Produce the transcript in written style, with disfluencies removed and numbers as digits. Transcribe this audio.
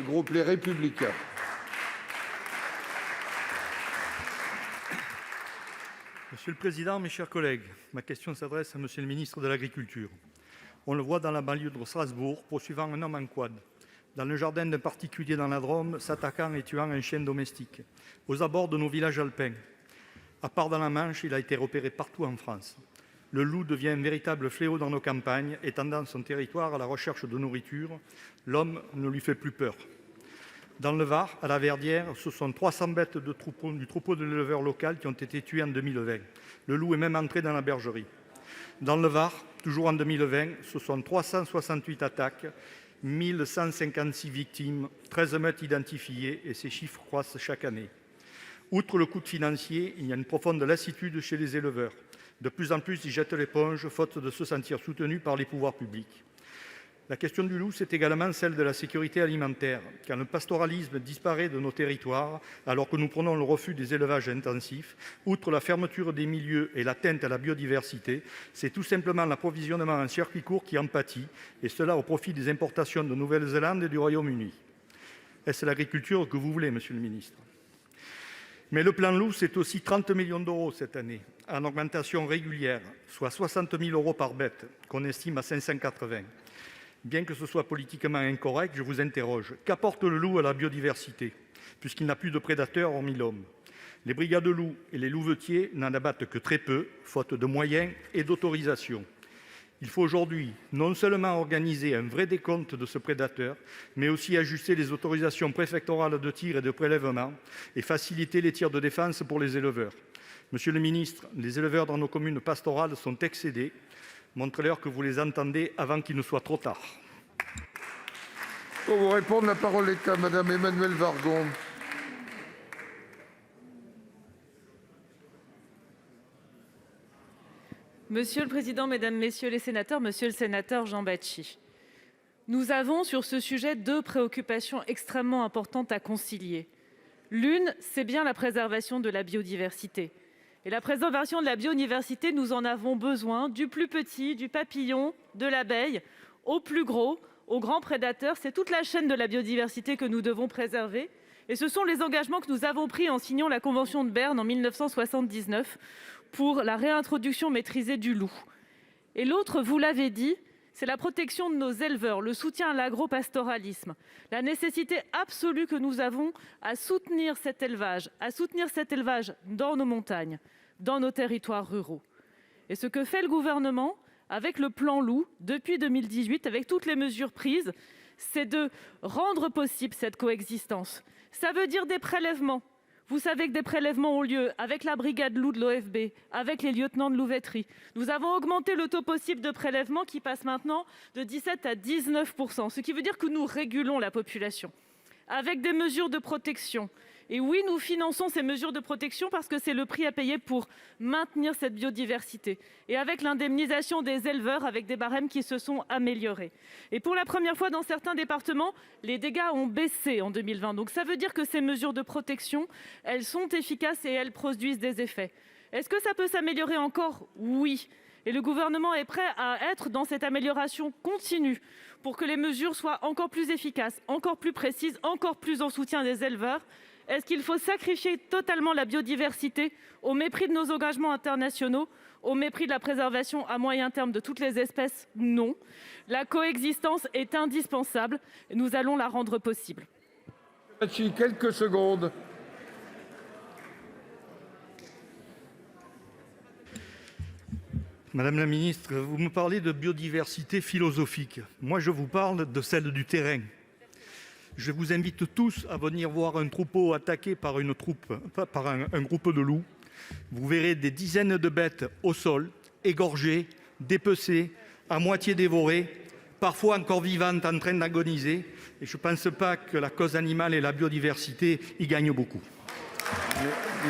groupe Les Républicains. Monsieur le président, mes chers collègues, ma question s'adresse à Monsieur le ministre de l'Agriculture. On le voit dans la banlieue de Strasbourg, poursuivant un homme en quad, dans le jardin d'un particulier dans la Drôme, s'attaquant et tuant un chien domestique, aux abords de nos villages alpins. À part dans la Manche, il a été repéré partout en France. Le loup devient un véritable fléau dans nos campagnes, étendant son territoire à la recherche de nourriture. L'homme ne lui fait plus peur. Dans le Var, à la Verdière, ce sont 300 bêtes du troupeau de l'éleveur local qui ont été tuées en 2020. Le loup est même entré dans la bergerie. Dans le Var, toujours en 2020, ce sont 368 attaques, 1156 victimes, 13 meutes identifiées, et ces chiffres croissent chaque année. Outre le coût financier, il y a une profonde lassitude chez les éleveurs. De plus en plus, ils jettent l'éponge, faute de se sentir soutenus par les pouvoirs publics. La question du loup, c'est également celle de la sécurité alimentaire. Quand le pastoralisme disparaît de nos territoires, alors que nous prenons le refus des élevages intensifs, outre la fermeture des milieux et l'atteinte à la biodiversité, c'est tout simplement l'approvisionnement en circuit court qui en pâtit, et cela au profit des importations de Nouvelle-Zélande et du Royaume-Uni. Est-ce l'agriculture que vous voulez, monsieur le ministre ? Mais le plan loup, c'est aussi 30 millions d'euros cette année, en augmentation régulière, soit 60 000 euros par bête, qu'on estime à 580. Bien que ce soit politiquement incorrect, je vous interroge. Qu'apporte le loup à la biodiversité, puisqu'il n'a plus de prédateurs hormis l'homme ? Les brigades loups et les louvetiers n'en abattent que très peu, faute de moyens et d'autorisation. Il faut aujourd'hui non seulement organiser un vrai décompte de ce prédateur, mais aussi ajuster les autorisations préfectorales de tir et de prélèvement et faciliter les tirs de défense pour les éleveurs. Monsieur le ministre, les éleveurs dans nos communes pastorales sont excédés. Montrez-leur que vous les entendez avant qu'il ne soit trop tard. Pour vous répondre, la parole est à Madame Emmanuelle Wargon. Monsieur le président, mesdames, messieurs les sénateurs, monsieur le sénateur Jean Bacci, nous avons sur ce sujet deux préoccupations extrêmement importantes à concilier. L'une, c'est bien la préservation de la biodiversité. Et la préservation de la biodiversité, nous en avons besoin, du plus petit, du papillon, de l'abeille, au plus gros, aux grands prédateurs. C'est toute la chaîne de la biodiversité que nous devons préserver. Et ce sont les engagements que nous avons pris en signant la Convention de Berne en 1979 pour la réintroduction maîtrisée du loup. Et l'autre, vous l'avez dit, c'est la protection de nos éleveurs, le soutien à l'agropastoralisme, la nécessité absolue que nous avons à soutenir cet élevage dans nos montagnes, dans nos territoires ruraux. Et ce que fait le gouvernement avec le plan loup depuis 2018, avec toutes les mesures prises, c'est de rendre possible cette coexistence. Ça veut dire des prélèvements. Vous savez que des prélèvements ont lieu avec la brigade loup de l'OFB, avec les lieutenants de louveterie. Nous avons augmenté le taux possible de prélèvement qui passe maintenant de 17 à 19 %, ce qui veut dire que nous régulons la population avec des mesures de protection. Et oui, nous finançons ces mesures de protection parce que c'est le prix à payer pour maintenir cette biodiversité. Et avec l'indemnisation des éleveurs, avec des barèmes qui se sont améliorés. Et pour la première fois dans certains départements, les dégâts ont baissé en 2020. Donc ça veut dire que ces mesures de protection, elles sont efficaces et elles produisent des effets. Est-ce que ça peut s'améliorer encore ? Oui. Et le gouvernement est prêt à être dans cette amélioration continue pour que les mesures soient encore plus efficaces, encore plus précises, encore plus en soutien des éleveurs. Est-ce qu'il faut sacrifier totalement la biodiversité au mépris de nos engagements internationaux, au mépris de la préservation à moyen terme de toutes les espèces ? Non. La coexistence est indispensable et nous allons la rendre possible. Merci, quelques secondes. Madame la ministre, vous me parlez de biodiversité philosophique. Moi, je vous parle de celle du terrain. Je vous invite tous à venir voir un troupeau attaqué par un groupe de loups. Vous verrez des dizaines de bêtes au sol, égorgées, dépecées, à moitié dévorées, parfois encore vivantes en train d'agoniser. Et je ne pense pas que la cause animale et la biodiversité y gagnent beaucoup.